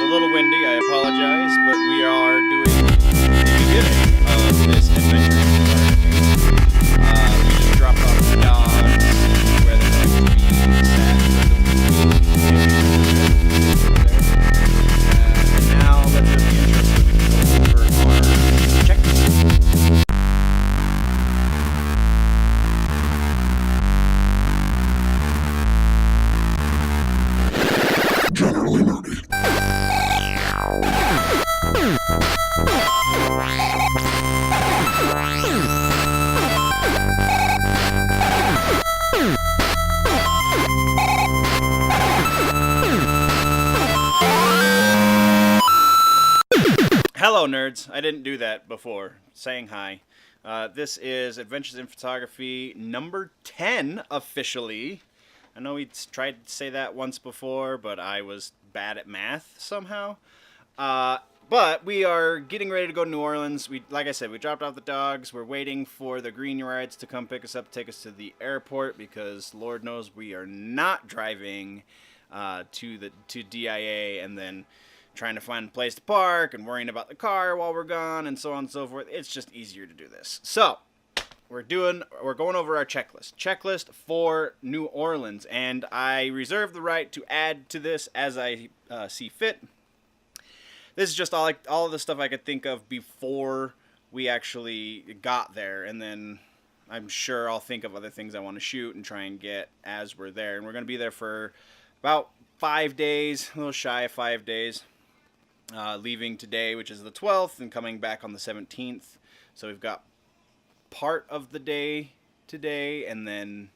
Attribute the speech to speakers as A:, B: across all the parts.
A: a little windy, I apologize, but we are doing the beginning of this adventure. We just dropped off the dogs where they're going to be sat for the week. And now let's do the intro so we can go over our checklist.
B: Generally nerdy.
A: Hello, nerds. I didn't do that before. Saying hi. This is Adventures in Photography number 10 officially. I know we tried to say that once before, but I was bad at math somehow. But we are getting ready to go to New Orleans. Like I said, we dropped off the dogs. We're waiting for the green rides to come pick us up, take us to the airport, because Lord knows we are not driving to DIA and then trying to find a place to park and worrying about the car while we're gone and so on and so forth. It's just easier to do this. So we're going over our checklist for New Orleans, and I reserve the right to add to this as I see fit. This is just all of the stuff I could think of before we actually got there, and then I'm sure I'll think of other things I want to shoot and try and get as we're there. And we're going to be there for about 5 days, a little shy of 5 days, leaving today, which is the 12th, and coming back on the 17th. So we've got part of the day today, and then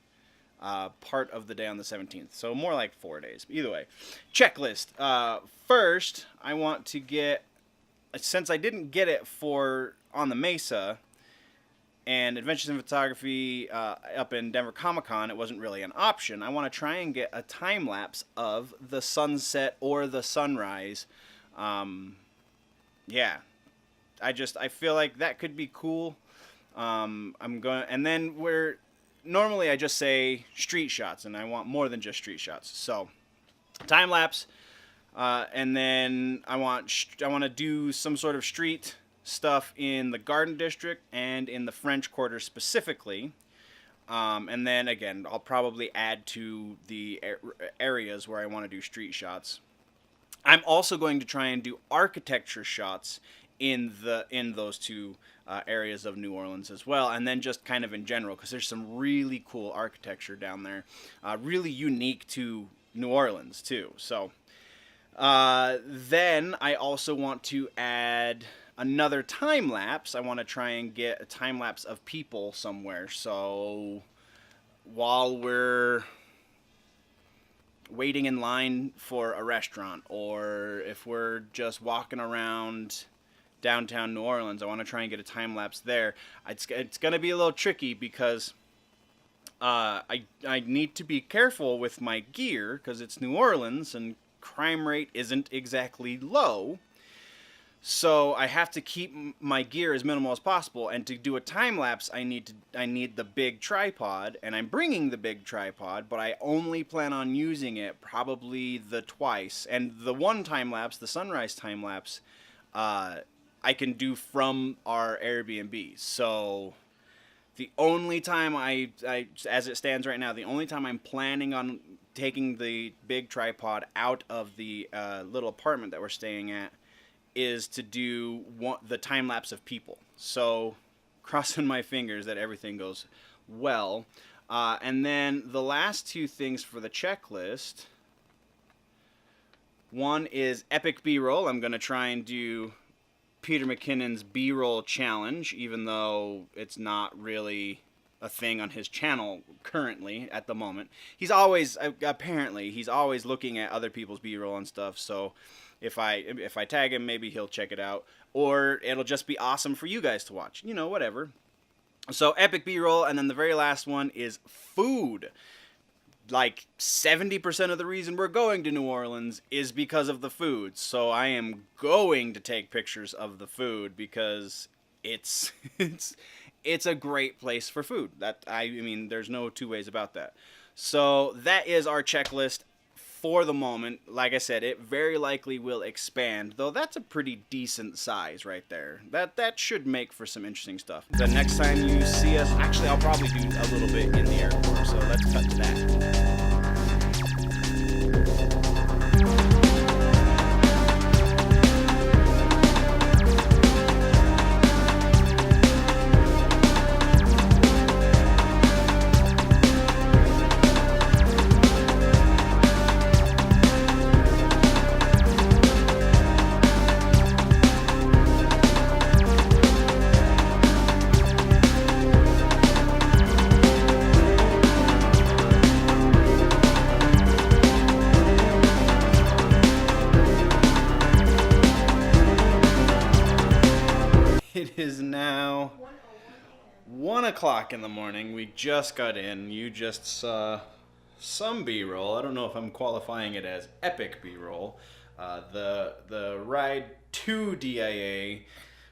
A: part of the day on the 17th. So more like 4 days. Either way. Checklist. First, I want to get, since I didn't get it for on the Mesa and Adventures in Photography up in Denver Comic-Con, it wasn't really an option. I want to try and get a time lapse of the sunset or the sunrise. Yeah. I feel like that could be cool. And then normally I just say street shots, and I want more than just street shots. So, time lapse, and then I want to do some sort of street stuff in the Garden District and in the French Quarter specifically. And then again, I'll probably add to the areas where I want to do street shots. I'm also going to try and do architecture shots in those two areas of New Orleans as well, and then just kind of in general, because there's some really cool architecture down there, really unique to New Orleans too. So then I also want to add another time lapse. I want to try and get a time lapse of people somewhere. So while we're waiting in line for a restaurant, or if we're just walking around downtown New Orleans, I want to try and get a time lapse there. It's going to be a little tricky because I need to be careful with my gear because it's New Orleans and crime rate isn't exactly low. So I have to keep my gear as minimal as possible, and to do a time lapse I need the big tripod, and I'm bringing the big tripod, but I only plan on using it probably the twice. And the one time lapse, the sunrise time lapse, I can do from our Airbnb. So the only time as it stands right now, the only time I'm planning on taking the big tripod out of the little apartment that we're staying at is to do the time lapse of people. So crossing my fingers that everything goes well. And then the last two things for the checklist, one is epic B-roll. I'm going to try and do Peter McKinnon's B-roll challenge, even though it's not really a thing on his channel currently at the moment. He's always looking at other people's B-roll and stuff. So if I tag him, maybe he'll check it out, or it'll just be awesome for you guys to watch. You know, whatever. So epic B-roll, and then the very last one is food. Like 70% of the reason we're going to New Orleans is because of the food. So I am going to take pictures of the food because it's a great place for food. I mean, there's no two ways about that. So that is our checklist for the moment. Like I said, it very likely will expand, though that's a pretty decent size right there. That should make for some interesting stuff. The next time you see us, actually I'll probably do a little bit in the airport, so let's cut to that. It is now 1 o'clock in the morning. We just got in. You just saw some B-roll. I don't know if I'm qualifying it as epic B-roll. The ride to DIA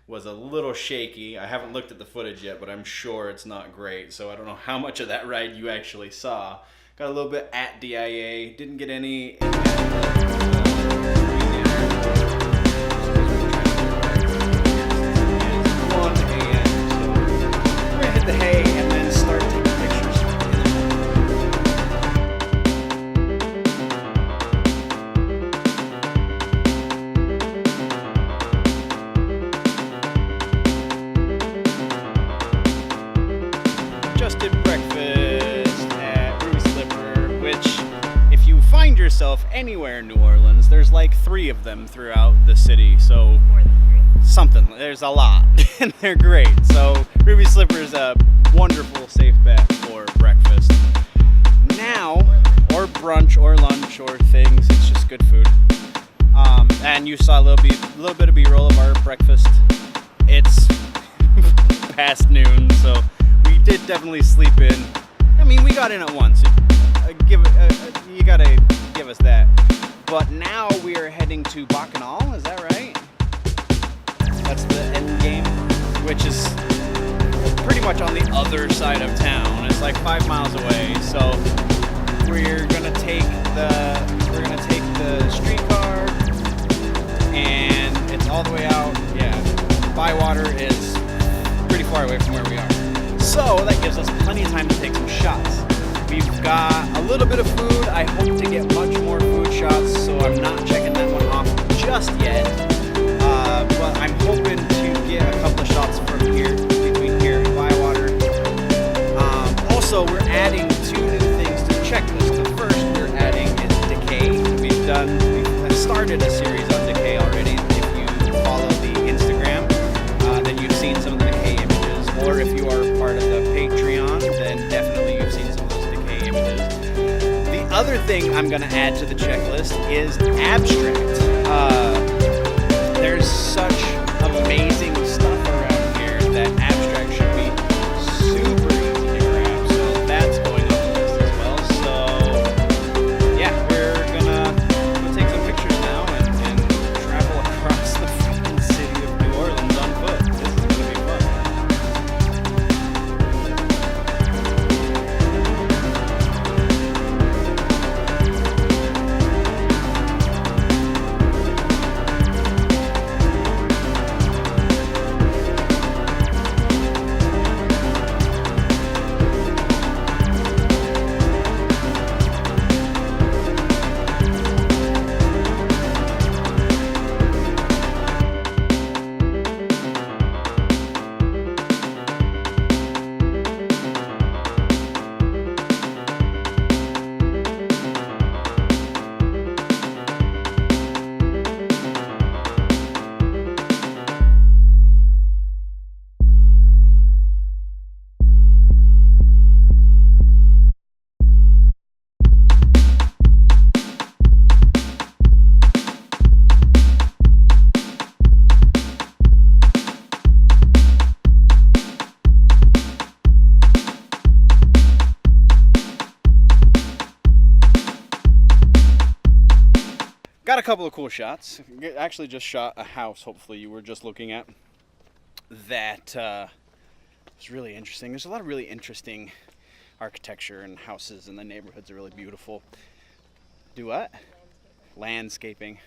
A: was a little shaky. I haven't looked at the footage yet, but I'm sure it's not great. So I don't know how much of that ride you actually saw. Got a little bit at DIA. Didn't get any the hay and then start taking pictures. Just did breakfast at Ruby Slipper, which if you find yourself anywhere in New Orleans, there's like 3 of them throughout the city, so something. There's a lot, and they're great. So Ruby Slipper is a wonderful, safe bet for breakfast. Now, or brunch, or lunch, or things. It's just good food. And you saw a little bit of B-roll of our breakfast. It's past noon, so we did definitely sleep in. I mean, we got in at once. You gotta give us that. But now we are heading to Bacchanal. Is that right? That's the end game, which is pretty much on the other side of town. It's like 5 miles away. So we're gonna take the streetcar, and it's all the way out. Yeah, Bywater is pretty far away from where we are. So that gives us plenty of time to take some shots. We've got a little bit of food. I hope to get much more food shots, so I'm not checking that one off just yet. But I'm hoping to get a couple of shots from here, between here and Bywater. Also, we're adding 2 new things to the checklist. The first we're adding is decay. We've started a series on decay already. If you follow the Instagram, then you've seen some of the decay images. Or if you are part of the Patreon, then definitely you've seen some of those decay images. The other thing I'm going to add to the checklist is abstract. There's such amazing stuff around here that abstract should be super easy to grab, so that's going on the list as well. So yeah, we're gonna go take some pictures now and travel across the freaking city of New Orleans on foot. This is gonna be fun. Got a couple of cool shots. Actually just shot a house, hopefully you were just looking at. That was really interesting. There's a lot of really interesting architecture and houses, and the neighborhoods are really beautiful. Do what? Landscaping.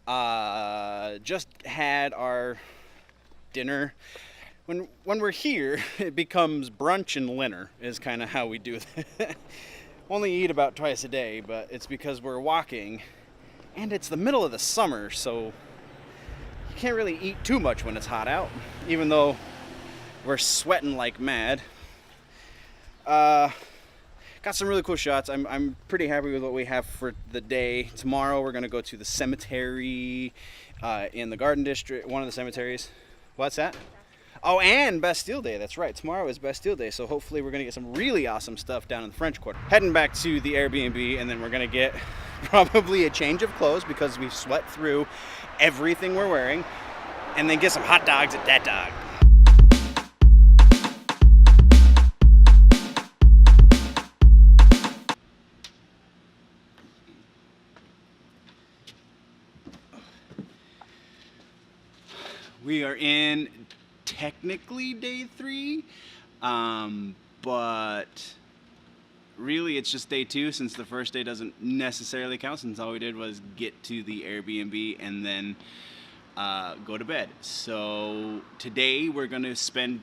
A: Just had our dinner. When we're here, it becomes brunch and dinner is kind of how we do that. Only eat about twice a day, but it's because we're walking, and it's the middle of the summer, so you can't really eat too much when it's hot out, even though we're sweating like mad. Got some really cool shots. I'm pretty happy with what we have for the day. Tomorrow we're gonna go to the cemetery in the Garden District, one of the cemeteries. What's that? Oh, and Bastille Day. That's right. Tomorrow is Bastille Day, so hopefully we're gonna get some really awesome stuff down in the French Quarter. Heading back to the Airbnb, and then we're gonna get probably a change of clothes because we've sweat through everything we're wearing, and then get some hot dogs at Dat Dog. We are in technically day 3, but really it's just day 2 since the first day doesn't necessarily count, since all we did was get to the Airbnb and then go to bed. So today we're going to spend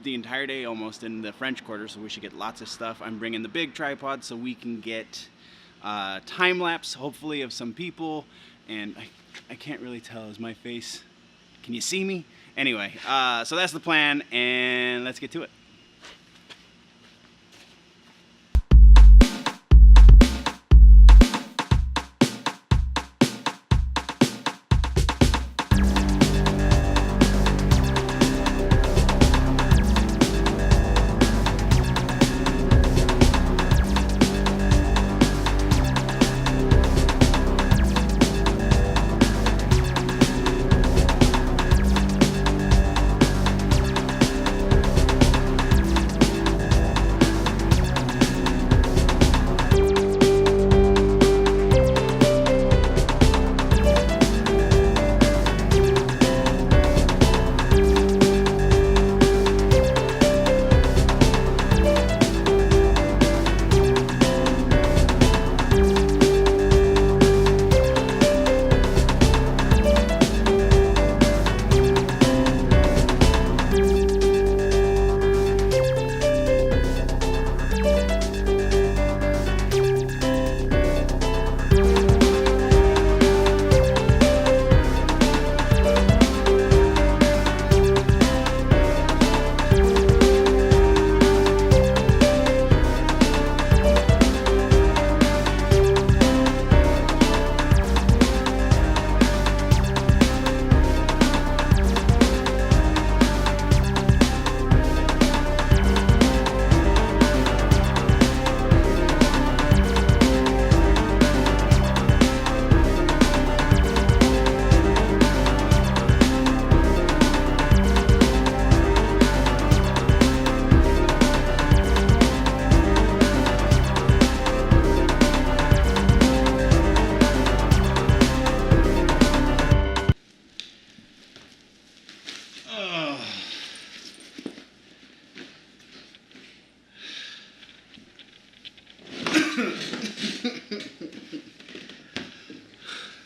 A: the entire day almost in the French Quarter, so we should get lots of stuff. I'm bringing the big tripod so we can get time-lapse, hopefully, of some people, and I can't really tell. Is my face... Can you see me? Anyway, so that's the plan, and let's get to it.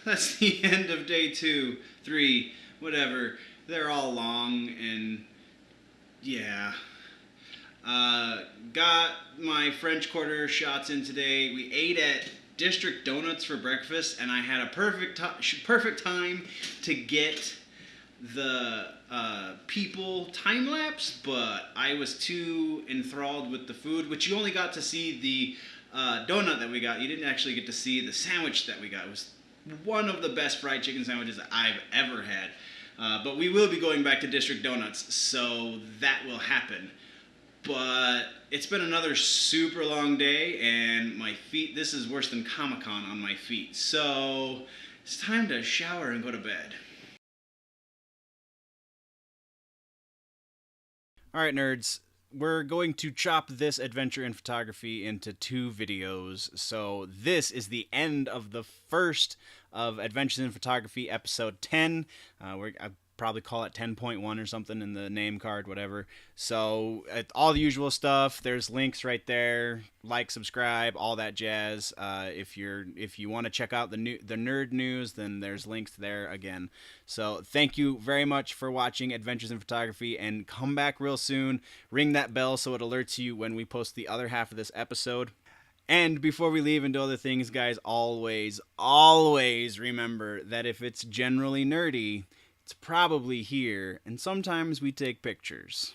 A: That's the end of day 2, 3, whatever. They're all long, and yeah. Got my French Quarter shots in today. We ate at District Donuts for breakfast, and I had a perfect time to get the people time lapse, but I was too enthralled with the food, which you only got to see the donut that we got. You didn't actually get to see the sandwich that we got. It was one of the best fried chicken sandwiches that I've ever had. But we will be going back to District Donuts, so that will happen. But it's been another super long day, and my feet, this is worse than Comic-Con on my feet. So it's time to shower and go to bed. Alright, nerds. We're going to chop this adventure in photography into 2 videos. So this is the end of the first of Adventures in Photography, episode 10. I've probably call it 10.1 or something in the name card, whatever. So all the usual stuff. There's links right there. Like, subscribe, all that jazz. If you want to check out the nerd news, then there's links there again. So thank you very much for watching Adventures in Photography, and come back real soon. Ring that bell so it alerts you when we post the other half of this episode. And before we leave and do other things, guys, always remember that if it's generally nerdy, it's probably here, and sometimes we take pictures.